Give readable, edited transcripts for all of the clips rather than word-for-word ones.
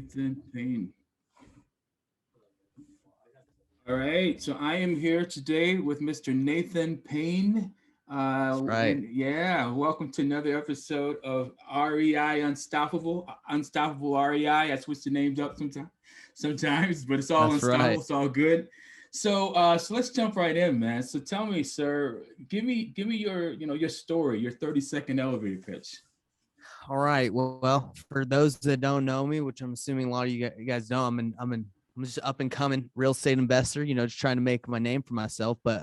Nathan Payne. All right, so I am here today with Mr. Nathan Payne. That's right. And yeah, welcome to another episode of REI Unstoppable. Unstoppable REI. I switch the names up sometimes, but it's all That's unstoppable. right. It's all good. So let's jump right in, man. So tell me, sir, give me your your story, your 30-second elevator pitch. All right. Well, for those that don't know me, which I'm assuming a lot of you guys know, I'm just up and coming real estate investor. Just trying to make my name for myself. But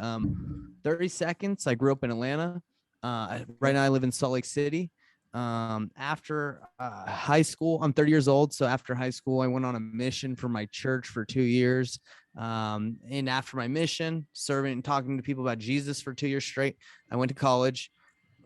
30 seconds. I grew up in Atlanta. Right now I live in Salt Lake City. After high school, I'm 30 years old. So after high school, I went on a mission for my church for 2 years. And after my mission, serving and talking to people about Jesus for 2 years straight, I went to college.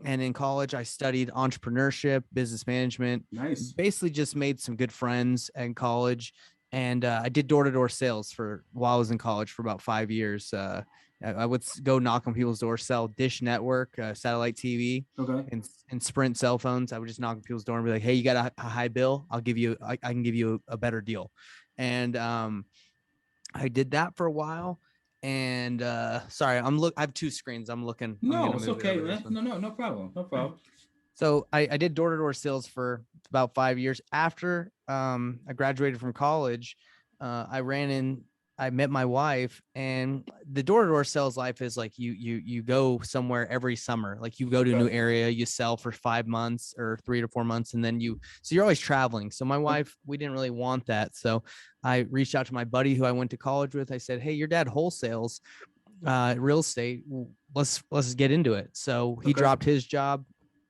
And in college, I studied entrepreneurship, business management, Nice. basically just made some good friends in college. And I did door-to-door sales for while I was in college for about 5 years. I would go knock on people's doors, sell Dish Network, satellite TV, Okay. and Sprint cell phones. I would just knock on people's door and be like, "Hey, you got a high bill? I can give you a better deal." And I did that for a while. And sorry, I have two screens. I'm No, gonna it's move it okay, over to this man. one. No, no problem. No problem. So I did door-to-door sales for about 5 years. After I graduated from college, I met my wife, and the door-to-door sales life is like you go somewhere every summer. Like you go to a new Okay. area, you sell for 5 months or 3 to 4 months, and then so you're always traveling. So my wife, we didn't really want that. So I reached out to my buddy who I went to college with. I said, "Hey, your dad wholesales real estate. Let's get into it." So he Okay. dropped his job.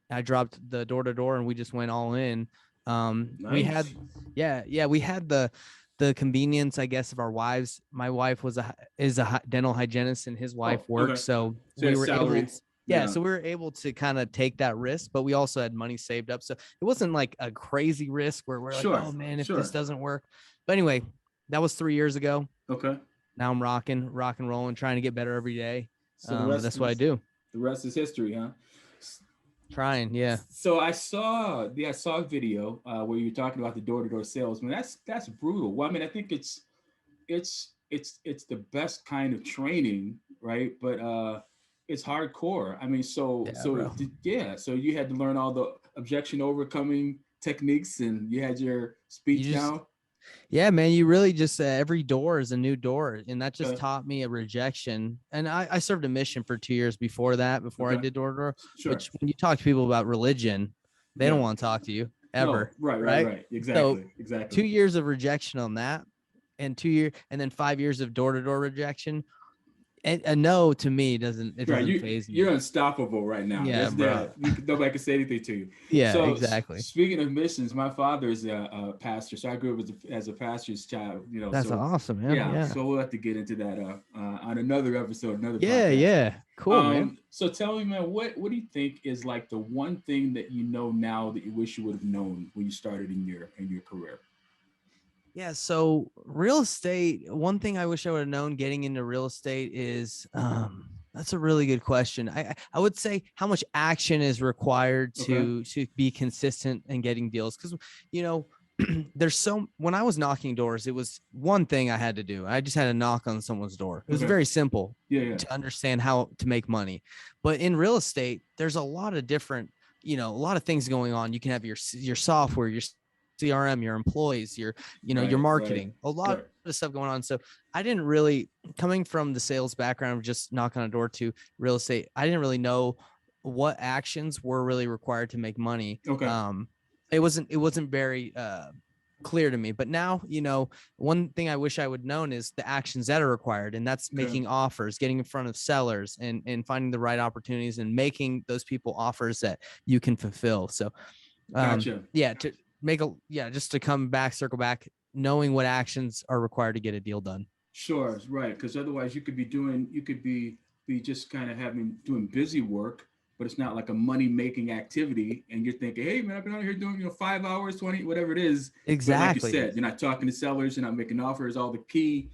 I dropped the door to door, and we just went all in. We had, Nice. we had the convenience, I guess, of our wives. My wife is a dental hygienist, and his wife Oh, works, okay. so So we it's were able salary. to. Yeah, Yeah. so we were able to kind of take that risk, but we also had money saved up. So it wasn't like a crazy risk where we're like, Sure. oh man, if this Sure. doesn't work. But anyway, that was 3 years ago. Okay. Now I'm rock and rolling, trying to get better every day. So the But rest that's what I is do. the rest is history, huh? Trying, yeah. So I saw a video where you were talking about the door-to-door sales. Man, that's brutal. Well, I mean, I think it's the best kind of training, right? But it's hardcore. I mean, Yeah, bro. yeah. So you had to learn all the objection overcoming techniques, and you had your You speech just down. Yeah, man, you really just every door is a new door. And that just Okay. taught me a rejection. And I served a mission for 2 years before that, before I Okay. did door to door, Sure. which when you talk to people about religion, they don't Yeah. want to talk to you No. ever. Right. Right. Right. Right. So Exactly. Exactly. 2 years of rejection on that, and 2 years, and then 5 years of door to door rejection. And a no to me Right, doesn't phase you're me. unstoppable right now. Yeah, That's bro. that. Nobody can say anything to you. Yeah, So exactly. speaking of missions, my father is a pastor, so I grew up as a pastor's child. That's So awesome, man. yeah, Yeah. so we'll have to get into that on another episode, another Yeah, podcast. yeah. Cool, man. So tell me, man, what do you think is like the one thing that you know now that you wish you would have known when you started in your career? Yeah, so real estate, one thing I wish I would have known getting into real estate is that's a really good question. I would say how much action is required Okay. to be consistent in getting deals, because you know when I was knocking doors, it was one thing I had to do. I just had to knock on someone's door. It was Okay. very simple Yeah. Yeah. to understand how to make money. But in real estate, there's a lot of different, a lot of things going on. You can have your software, your CRM, your employees, your Right. Right. marketing, a lot Right. of stuff going on. So I didn't really, coming from the sales background of just knocking on a door to real estate, I didn't really know what actions were really required to make money. Okay. It wasn't very clear to me. But now, one thing I wish I would known is the actions that are required, and that's Okay. making offers, getting in front of sellers, and finding the right opportunities and making those people offers that you can fulfill. So Gotcha. yeah, just to circle back, knowing what actions are required to get a deal done. Sure, right. Because otherwise, you could be just kind of doing busy work, but it's not like a money making activity. And you're thinking, hey man, I've been out here doing 5 hours, 20, whatever it is. But like you Exactly. said, you're not talking to sellers, you're not making offers, all the key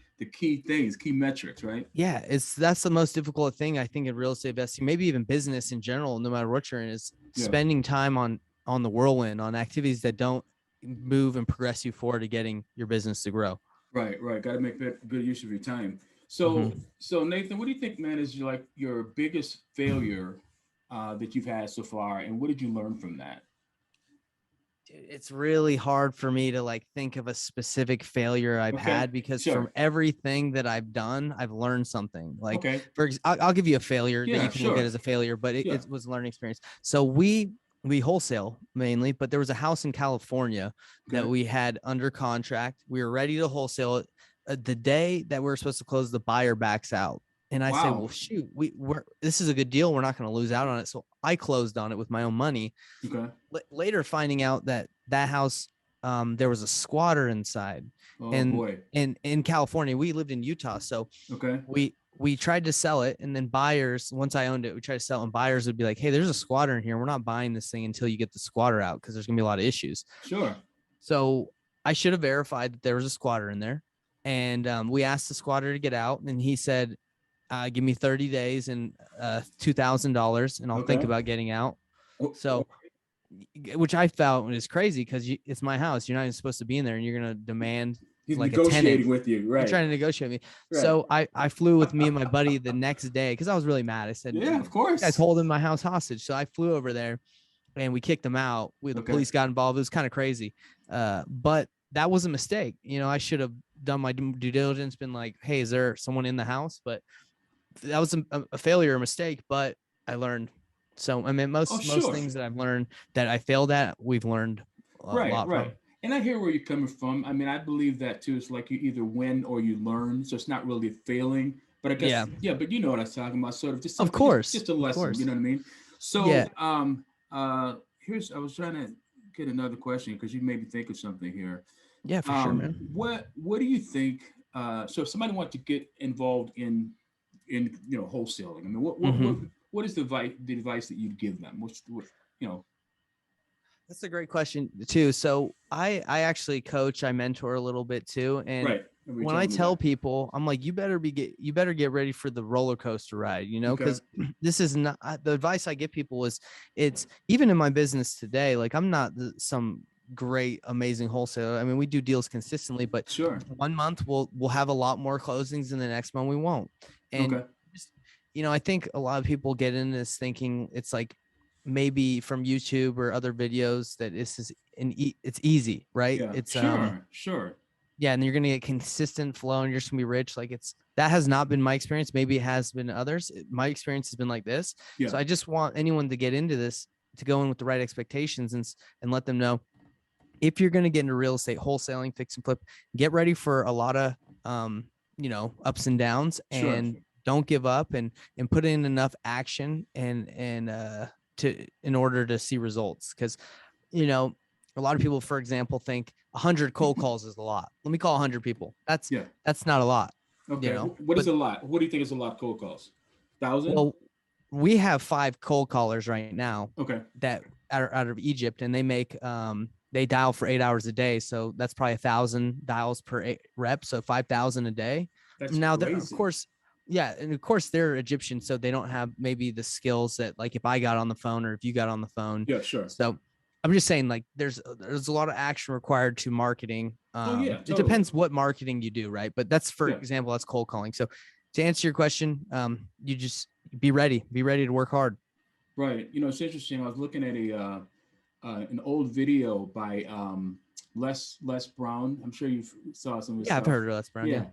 things, key metrics, right? Yeah, that's the most difficult thing I think in real estate investing, maybe even business in general, no matter what you're in, is Yeah. spending time on the whirlwind, on activities that don't move and progress you forward to getting your business to grow. Right, right. Got to make good use of your time. So, Mm-hmm. so Nathan, what do you think, man, is like your biggest failure that you've had so far, and what did you learn from that? It's really hard for me to like think of a specific failure I've Okay, had because from sure. everything that I've done, I've learned something. Like, Okay, I'll give you a failure that yeah, you can look at sure. as a failure, but Yeah. it was a learning experience. So we wholesale mainly, but there was a house in California that Okay. we had under contract. We were ready to wholesale it. The day that we were supposed to close, the buyer backs out. And I said, Wow. well, shoot, we're this is a good deal. We're not going to lose out on it. So I closed on it with my own money. Okay. Later finding out that house, there was a squatter inside, Oh and boy. in California, we lived in Utah, so Okay. we tried to sell it, and then buyers, once I owned it, we tried to sell it, and buyers would be like, hey, there's a squatter in here, we're not buying this thing until you get the squatter out because there's gonna be a lot of issues. Sure. So I should have verified that there was a squatter in there, and we asked the squatter to get out, and he said, give me 30 days and $2,000 and I'll think Okay. about getting out. Oh, oh, So, which I felt was crazy because it's my house. You're not even supposed to be in there, and you're gonna demand he's like a tenant. negotiating with you, You're right? trying to negotiate me. Right. So I flew with me and my buddy the next day because I was really mad. I said, Yeah, "You of guys course. holding my house hostage." So I flew over there and we kicked them out. The Okay. police got involved. It was kind of crazy, but that was a mistake. I should have done my due diligence, been like, "Hey, is there someone in the house?" But that was a failure, a mistake. But I learned. So I mean, Oh, most sure. things that I've learned that I failed at, we've learned a Right, lot from. right. And I hear where you're coming from. I mean, I believe that too. It's like you either win or you learn. So it's not really a failing. But I guess, Yeah, yeah, but you know what I was talking about. Sort of just of something, course, just a of lesson, you course. know what I mean? Yeah, So I was trying to get another question because you made me think of something here. yeah, for sure, man. What do you think? So if somebody wants to get involved in wholesaling, I mean, Mm-hmm. what is the advice that you'd give them? What you know? That's a great question too. So I actually coach, I mentor a little bit too, and Right. Remember you when I telling me tell that. people, I'm like, you better get ready for the roller coaster ride, Okay. because this is not the advice I give people is it's even in my business today. Like I'm not some great, amazing wholesaler. I mean, we do deals consistently, but Sure. one month we'll have a lot more closings, and the next month we won't. And Okay. just, I think a lot of people get in this thinking it's like maybe from YouTube or other videos that this is it's easy, right? Yeah. It's Sure. Sure. yeah, and you're gonna get consistent flow, and you're just gonna be rich. Like that has not been my experience. Maybe it has been others. My experience has been like this. Yeah. So I just want anyone to get into this to go in with the right expectations and let them know if you're gonna get into real estate, wholesaling, fix and flip, get ready for a lot of ups and downs, Sure. and don't give up, and put in enough action and to in order to see results. Because you know, a lot of people, for example, think 100 cold calls is a lot. Let me call 100 people. Yeah. That's not a lot, Okay. What is but a lot? What do you think is a lot of cold calls? 1,000? well, we have 5 cold callers right now Okay. that are out of Egypt, and they make they dial for 8 hours a day. So that's probably 1,000 dials per rep. So 5,000 a day. That's Now they're, of crazy. course, yeah. And of course they're Egyptian. So they don't have maybe the skills that like if I got on the phone or if you got on the phone. Yeah. Sure. So I'm just saying like there's a lot of action required to marketing. Oh yeah. It Totally. depends what marketing you do, right? But that's, for Yeah. example, that's cold calling. So to answer your question, you just be ready to work hard. Right. You know, it's interesting. I was looking at an old video by Les Brown. I'm sure you saw some of his Yeah, I've stuff. heard of Les Brown. Yeah.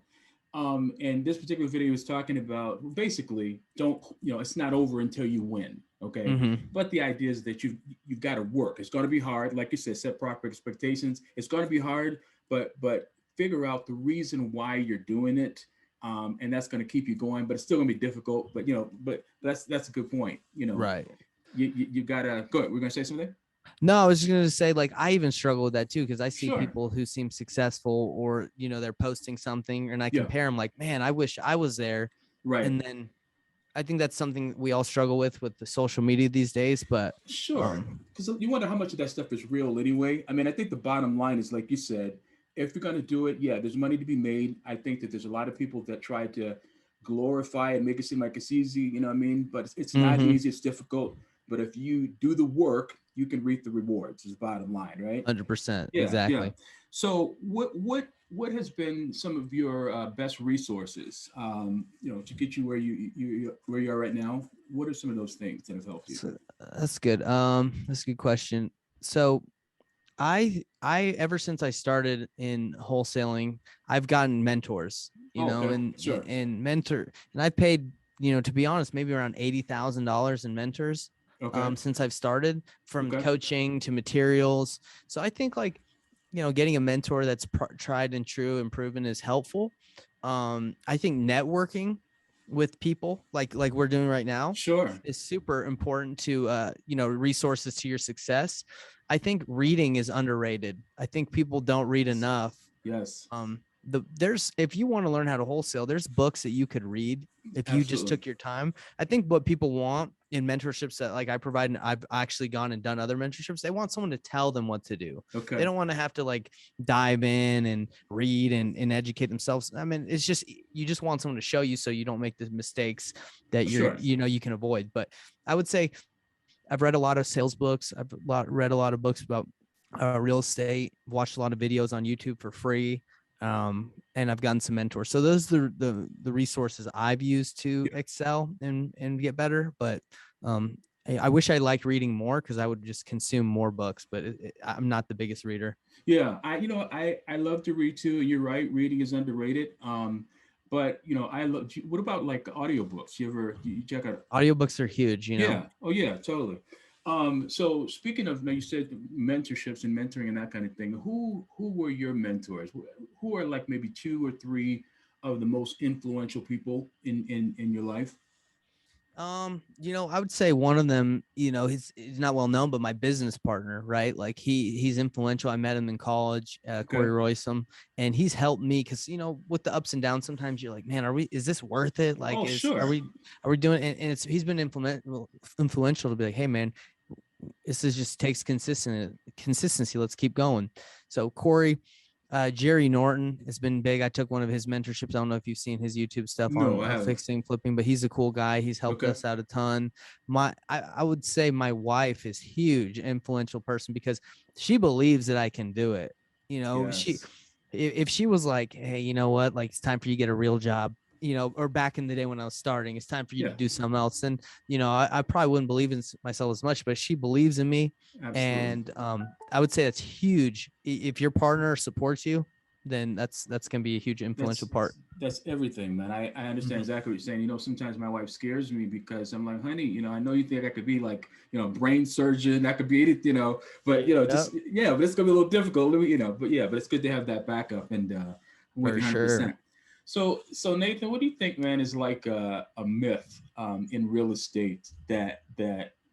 Yeah. And this particular video was talking about basically don't it's not over until you win. Okay. Mm-hmm. But the idea is that you've got to work. It's going to be hard, like you said, set proper expectations. It's going to be hard, but figure out the reason why you're doing it. And that's going to keep you going, but it's still going to be difficult. But but that's a good point. Right. You gotta go ahead. We're gonna say something. No, I was just going to say, like, I even struggle with that too, because I see Sure. people who seem successful or, they're posting something and I Yeah. compare them like, man, I wish I was there. Right. And then I think that's something we all struggle with the social media these days. But Sure. Because you wonder how much of that stuff is real anyway. I mean, I think the bottom line is, like you said, if you're gonna do it, yeah, there's money to be made. I think that there's a lot of people that try to glorify it, make it seem like it's easy. You know what I mean? But it's not mm-hmm. easy. It's difficult. But if you do the work, you can reap the rewards is bottom line, right? 100%. Yeah, yeah. Exactly. So what has been some of your best resources, to get you where you are right now? What are some of those things that have helped you? So that's good. That's a good question. So I ever since I started in wholesaling, I've gotten mentors, Oh, okay, and sure. mentor, and I paid, to be honest, maybe around $80,000 in mentors Okay, since I've started, from okay, coaching to materials. So I think, like, getting a mentor that's tried and true and proven is helpful. I think networking with people like we're doing right now sure. is super important to resources to your success. I think reading is underrated. I think people don't read enough. Yes, There's, if you want to learn how to wholesale, there's books that you could read if you just absolutely. took your time. I think what people want in mentorships that, like, I provide, and I've actually gone and done other mentorships, they want someone to tell them what to do. They Okay, don't want to have to, like, dive in and read and educate themselves. I mean, it's just, you just want someone to show you so you don't make the mistakes that sure. you can avoid. But I would say I've read a lot of sales books. Read a lot of books about real estate, watched a lot of videos on YouTube for free. And I've gotten some mentors. So those are the resources I've used to excel and get better. But I wish I liked reading more, because I would just consume more books, but I'm not the biggest reader. Yeah, I love to read too. You're right, reading is underrated. But I love. What about like audiobooks? You check out? Audiobooks are huge. Yeah. Oh yeah, totally. So speaking of, now you said mentorships and mentoring and that kind of thing. Who were your mentors? Who are like maybe two or three of the most influential people in your life? I would say one of them, he's not well known, but my business partner, right? Like, he's influential. I met him in college, Okay. Corey Royson, and he's helped me, because, with the ups and downs, sometimes you're like, man, is this worth it? Like, Oh sure. are we doing it? And he's been influential to be like, hey man, this is just takes consistency. Let's keep going. So Corey, Jerry Norton has been big. I took one of his mentorships. I don't know if you've seen his YouTube stuff No, on I haven't. fixing, flipping, but he's a cool guy. He's helped Okay. us out a ton. I would say my wife is huge influential person, because she believes that I can do it. She, Yes. if she was like, hey, you know what, like, it's time for you to get a real job, or back in the day when I was starting, it's time for you to Yeah. do something else. Then, I probably wouldn't believe in myself as much, but she believes in me. Absolutely. And I would say that's huge. If your partner supports you, then that's going to be a huge That's influential part. that's everything, man. I understand Mhm. exactly what you're saying. Sometimes my wife scares me because I'm like, honey, I know you think I could be like, brain surgeon, I could be anything, but Yep, just yeah, but it's gonna be a little difficult, but yeah, but it's good to have that backup, and I'm with for you sure. 100%. So Nathan, what do you think, man, is like a myth in real estate that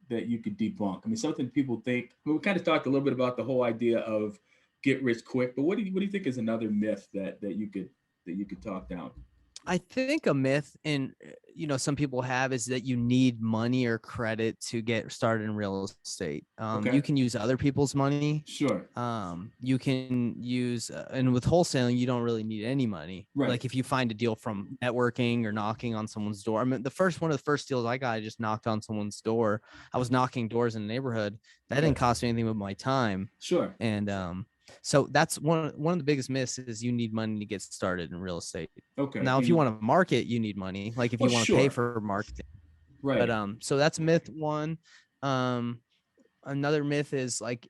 you could debunk? I mean, something people think. I mean, we kind of talked a little bit about the whole idea of get rich quick, but what do you think is another myth that you could talk down? I think a myth in some people have is that you need money or credit to get started in real estate. You Okay, can use other people's money. sure, You can use, and with wholesaling, you don't really need any money. right, Like, if you find a deal from networking or knocking on someone's door. I mean, one of the first deals I got, I just knocked on someone's door. I was knocking doors in the neighborhood. That okay, didn't cost me anything but my time. sure, And so that's one of the biggest myths, is you need money to get started in real estate. okay, Now, if you and want to market, you need money. Like, if well, you want to pay sure, for marketing. But right, so that's myth one. Um, Another myth is, like,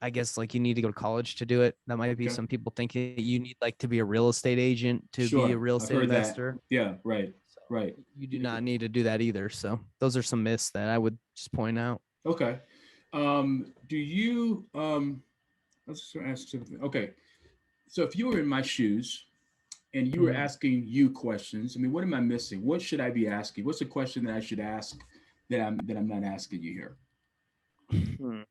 I guess, like, you need to go to college to do it. That might be okay, some people thinking that you need, like, to be a real estate agent to be a sure. real I've estate heard that. investor. Yeah, right, So right. you do not need to do that either. So those are some myths that I would just point out. Okay. Do you let's ask something. Okay. So if you were in my shoes and you were Mhm. asking you questions, I mean, what am I missing? What should I be asking? What's the question that I should ask that I'm not asking you here? Hmm.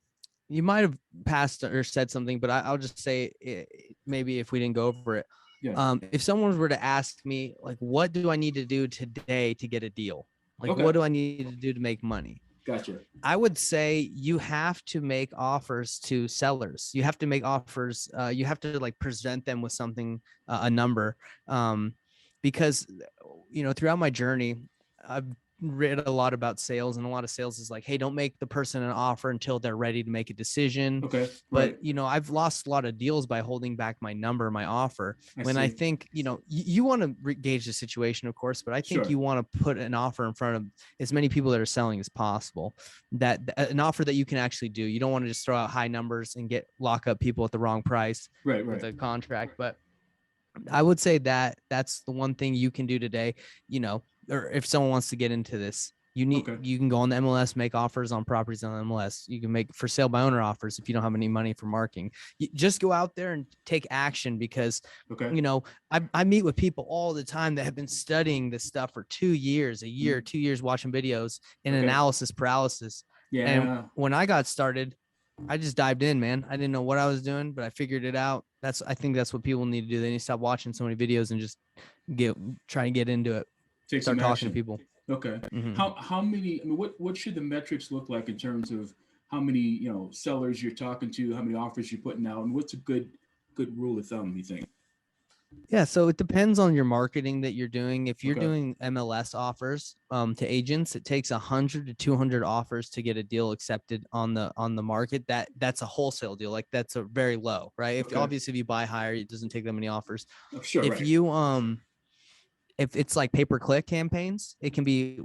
You might have passed or said something, but I'll just say it, maybe if we didn't go over it. Yeah. If someone were to ask me, like, what do I need to do today to get a deal? Like, Okay. what do I need to do to make money? Gotcha. I would say you have to make offers to sellers. You have to make offers. You have to, like, present them with something, a number, because throughout my journey, I've read a lot about sales, and a lot of sales is like, hey, don't make the person an offer until they're ready to make a decision. Okay. But, Right. you know, I've lost a lot of deals by holding back my number, my offer. I When I see. think, you know, you want to gauge the situation, of course, but I think Sure. you want to put an offer in front of as many people that are selling as possible, that an offer that you can actually do. You don't want to just throw out high numbers and lock up people at the wrong price Right. with Right. a contract. But I would say that that's the one thing you can do today, you know, or if someone wants to get into this, Okay. you can go on the MLS, make offers on properties on the MLS. You can make for sale by owner offers if you don't have any money for marketing. You just go out there and take action, because, Okay. you know, I meet with people all the time that have been studying this stuff for 2 years, a year, 2 years, watching videos and Okay. analysis paralysis. And Yeah. when I got started, I just dived in, man. I didn't know what I was doing, but I figured it out. I think that's what people need to do. They need to stop watching so many videos and just try and get into it. Take Start some talking to action. people. Okay. Mhm. How many? I mean, what should the metrics look like in terms of how many, you know, sellers you're talking to, how many offers you're putting out, and what's a good rule of thumb, you think? Yeah, so it depends on your marketing that you're doing. If you're Okay. doing MLS offers to agents, it takes 100 to 200 offers to get a deal accepted on the market. That's a wholesale deal. Like, that's a very low, right? If Okay. obviously if you buy higher, it doesn't take that many offers. Oh, sure. If Right. you if it's like pay-per-click campaigns, it can be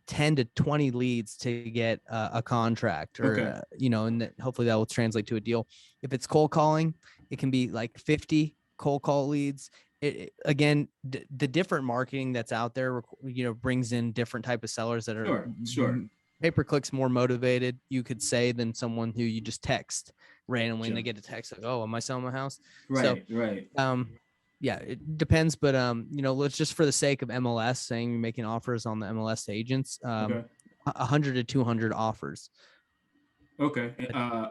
10 to 20 leads to get a contract, or Okay. you know, and hopefully that will translate to a deal. If it's cold calling, it can be like 50 cold call leads. Again, the different marketing that's out there, you know, brings in different type of sellers that are Sure. Sure. pay-per-clicks more motivated, you could say, than someone who you just text randomly and Sure. they get a text like, oh, am I selling my house? So Right. Right. yeah, it depends, but you know, let's just, for the sake of MLS, saying you're making offers on the MLS to agents, Okay. 100 to 200 offers. Okay.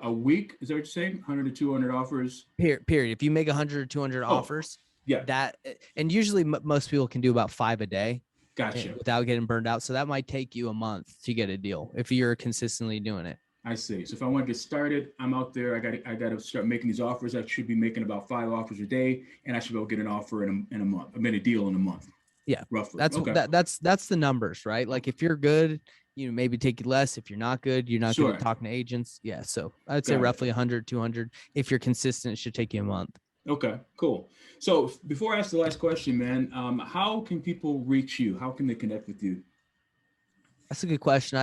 A week, is that what you're saying? 100 to 200 offers. Period. If you make 100 or 200 Oh, offers, yeah. and usually most people can do about 5 a day Gotcha. without getting burned out. So that might take you a month to get a deal if you're consistently doing it. I see. So if I want to get started, I'm out there. I got to start making these offers. I should be making about 5 offers a day, and I should be able to get an offer in a month. I made a deal in a month. Yeah, Roughly. that's Okay. that's the numbers, right? Like, if you're good, you know, maybe take less. If you're not good, you're not good Sure. at talking to agents. Yeah, so I'd say Got it. roughly 100, 200. If you're consistent, it should take you a month. Okay, cool. So before I ask the last question, man, how can people reach you? How can they connect with you? That's a good question.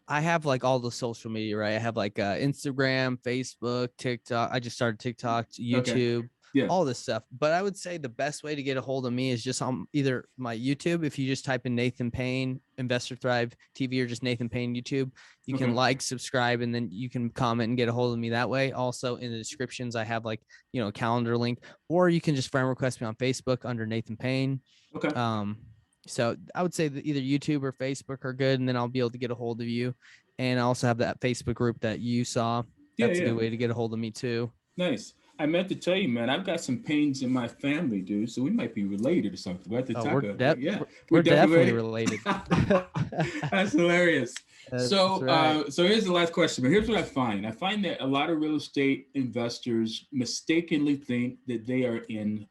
I have like all the social media, right? I have like Instagram, Facebook, TikTok. I just started TikTok, Okay. YouTube, Yeah. all this stuff. But I would say the best way to get a hold of me is just on either my YouTube. If you just type in Nathan Payne, Investor Thrive TV, or just Nathan Payne YouTube, you can Okay. like, subscribe, and then you can comment and get a hold of me that way. Also, in the descriptions, I have, like, you know, a calendar link, or you can just friend request me on Facebook under Nathan Payne. Okay. So I would say that either YouTube or Facebook are good, and then I'll be able to get a hold of you. And I also have that Facebook group that you saw. Yeah, That's a yeah. good way to get a hold of me too. Nice. I meant to tell you, man, I've got some pains in my family, dude. So we might be related or something. We have to Oh, talk about we're, yeah. we're definitely related. related. That's hilarious. So, That's right. so here's the last question. But here's what I find. I find that a lot of real estate investors mistakenly think that they are in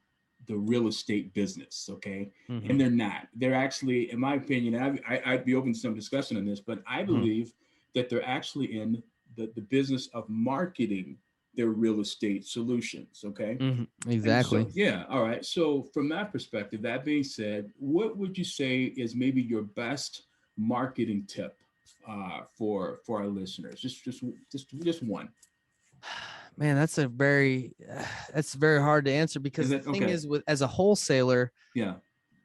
the real estate business, okay? Mhm. And they're not. They're actually, in my opinion, I'd be open to some discussion on this, but I believe that they're actually in the business of marketing their real estate solutions, okay? Mhm. And Exactly. so, yeah, all right. So from that perspective, that being said, what would you say is maybe your best marketing tip for our listeners? Just one. Man, that's very hard to answer, because Is the it thing okay? is, with as a wholesaler, Yeah,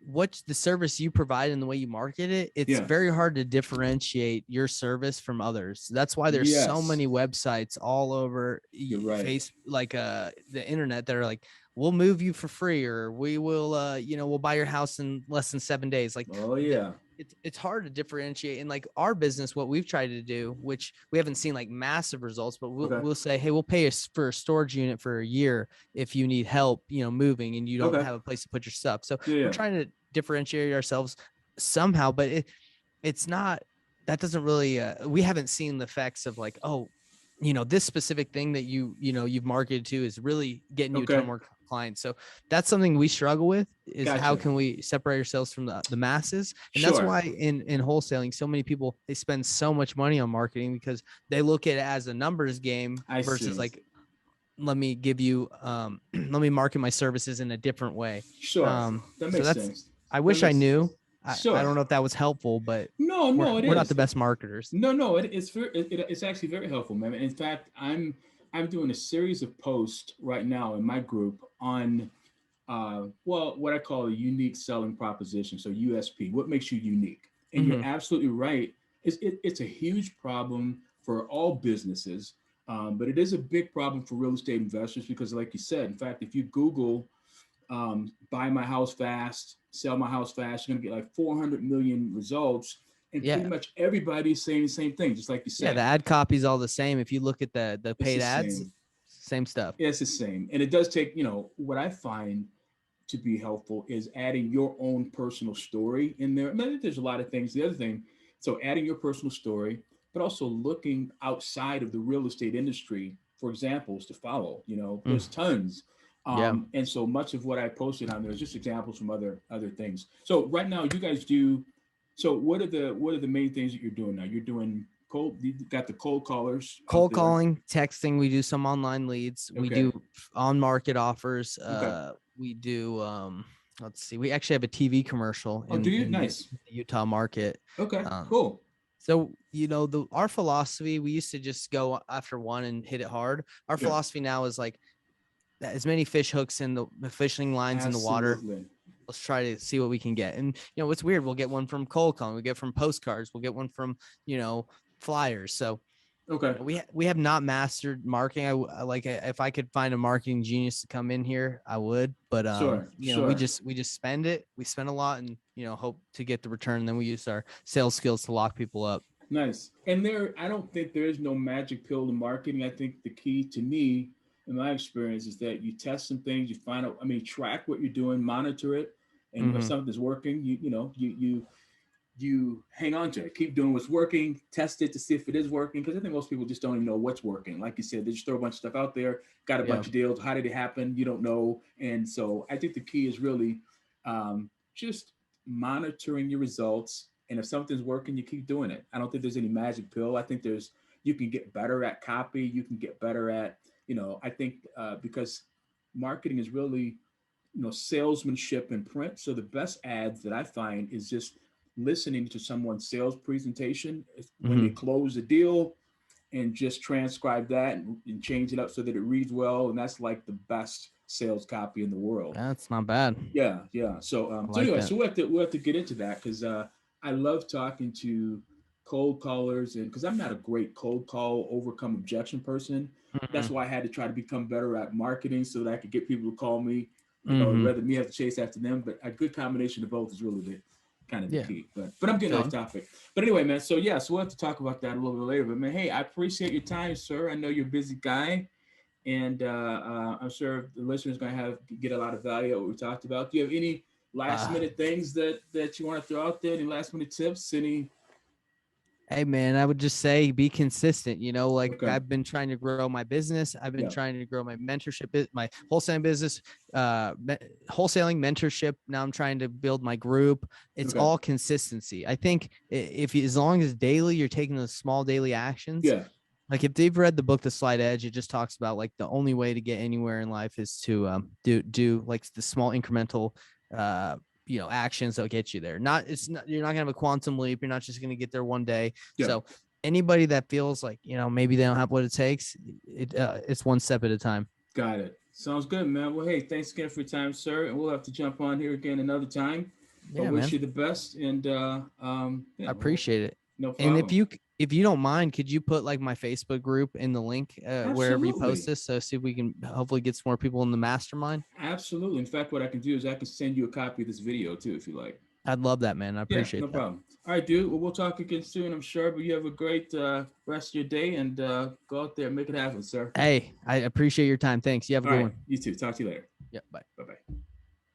what the service you provide and the way you market it, it's yeah, very hard to differentiate your service from others. That's why there's so yes, many websites all over you're right. face, like the internet, that are like, we'll move you for free, or we will you know, we'll buy your house in less than 7 days. Like, Oh yeah, it's hard to differentiate. And like our business, what we've tried to do, which we haven't seen like massive results, but okay, we'll say, hey, we'll pay us for a storage unit for a year if you need help, you know, moving and you don't okay, have a place to put your stuff. So yeah, we're yeah, trying to differentiate ourselves somehow, but it's not, that doesn't really, we haven't seen the effects of like, oh, you know, this specific thing that you know, you've marketed to is really getting you a ton okay. more clients. So that's something we struggle with, is how Gotcha. can we separate ourselves from the masses? And that's Sure. why in wholesaling, so many people, they spend so much money on marketing because they look at it as a numbers game I versus see. like, let me give you, let me market my services in a different way. Sure. That So makes that's, sense. I That wish I makes knew. I Sure. don't know if that was helpful, but No, no, it we're not is. the best marketers. No, it's actually very helpful, man. In fact, I'm doing a series of posts right now in my group on well, what I call a unique selling proposition. So USP, what makes you unique? And you're Mm-hmm. absolutely right. It's a huge problem for all businesses, but it is a big problem for real estate investors because, like you said, in fact, if you Google buy my house fast, sell my house fast, you're gonna get like 400 million results, and pretty Yeah. much everybody's saying the same thing, just like you Yeah. The said. ad copy is all the same. If you look at the It's the paid ads, same. same stuff. Yeah, it's the same, and it does take, what I find to be helpful is adding your own personal story in there. I mean, there's a lot of things. The other thing, so adding your personal story, but also looking outside of the real estate industry for examples to follow. Mm, There's tons. yeah. And so much of what I posted on there is just examples from other things. So right now, you guys do. So what are the main things that you're doing now? You're doing cold. You got the cold callers out Cold there. calling, texting. We do some online leads. We Okay. do on market offers. Okay. We do, let's see, we actually have a TV commercial Oh, do you? in the Nice. Utah market. Okay. Um, Cool. So, our philosophy, we used to just go after one and hit it hard. Our Yeah. philosophy now is like, as many fish hooks in the fishing lines in the water. Absolutely. Let's try to see what we can get. And, it's weird. We'll get one from cold calling. We get from postcards. We'll get one from, flyers. So, Okay. we have not mastered marketing. If I could find a marketing genius to come in here, I would. But Sure. we Sure. just spend it. We spend a lot and hope to get the return. And then we use our sales skills to lock people up. Nice. And I don't think there is no magic pill to marketing. I think the key to me, in my experience, is that you test some things, you find out. I mean, track what you're doing, monitor it, and if Mm-hmm. something's working, you hang on to it. Keep doing what's working. Test it to see if it is working. Because I think most people just don't even know what's working. Like you said, they just throw a bunch of stuff out there. Got a Yeah. bunch of deals. How did it happen? You don't know. And so I think the key is really just monitoring your results. And if something's working, you keep doing it. I don't think there's any magic pill. I think you can get better at copy. You can get better at, I think because marketing is really, salesmanship in print. So the best ads that I find is just listening to someone's sales presentation when they Mm-hmm. close a deal and just transcribe that and change it up so that it reads well. And that's like the best sales copy in the world. That's not bad. Yeah, yeah. So, I so like anyway, that. so we have to get into that because I love talking to cold callers, and because I'm not a great cold call overcome objection person. That's Mm-hmm. why I had to try to become better at marketing so that I could get people to call me. Mm-hmm. Rather than me have to chase after them. But a good combination of both is really the kind of the Yeah. key. But I'm getting off Good. topic. But anyway, man. So yeah, so we'll have to talk about that a little bit later. But man, hey, I appreciate your time, sir. I know you're a busy guy. And I'm sure the listeners going to get a lot of value out of what we talked about. Do you have any last Uh, minute things that you want to throw out there? Any last minute tips? Any? Hey man, I would just say be consistent. Like Okay. I've been trying to grow my business. I've been Yeah. trying to grow my mentorship, my wholesaling business, wholesaling mentorship. Now I'm trying to build my group. It's Okay. all consistency. I think as long as daily you're taking those small daily actions. Yeah. Like if they've read the book The Slight Edge, it just talks about like the only way to get anywhere in life is to do like the small incremental actions that'll get you there. You're not gonna have a quantum leap. You're not just gonna get there one day. Yeah. So anybody that feels like maybe they don't have what it takes, it's one step at a time. Got it. Sounds good, man. Well, hey, thanks again for your time, sir. And we'll have to jump on here again another time. I Yeah, wish man. you the best. And I yeah, well, appreciate it. no And problem. if you don't mind, could you put like my Facebook group in the link wherever you post Absolutely. this, so see if we can hopefully get some more people in the mastermind? Absolutely. In fact, what I can do is I can send you a copy of this video too, if you like. I'd love that, man. I Yeah, no appreciate that. problem. All right, dude. Well, we'll talk again soon, I'm sure. But you have a great rest of your day and go out there and make it happen, sir. Hey, I appreciate your time. Thanks. You have a All good right. one. You too. Talk to you later. Yeah, bye. Bye bye.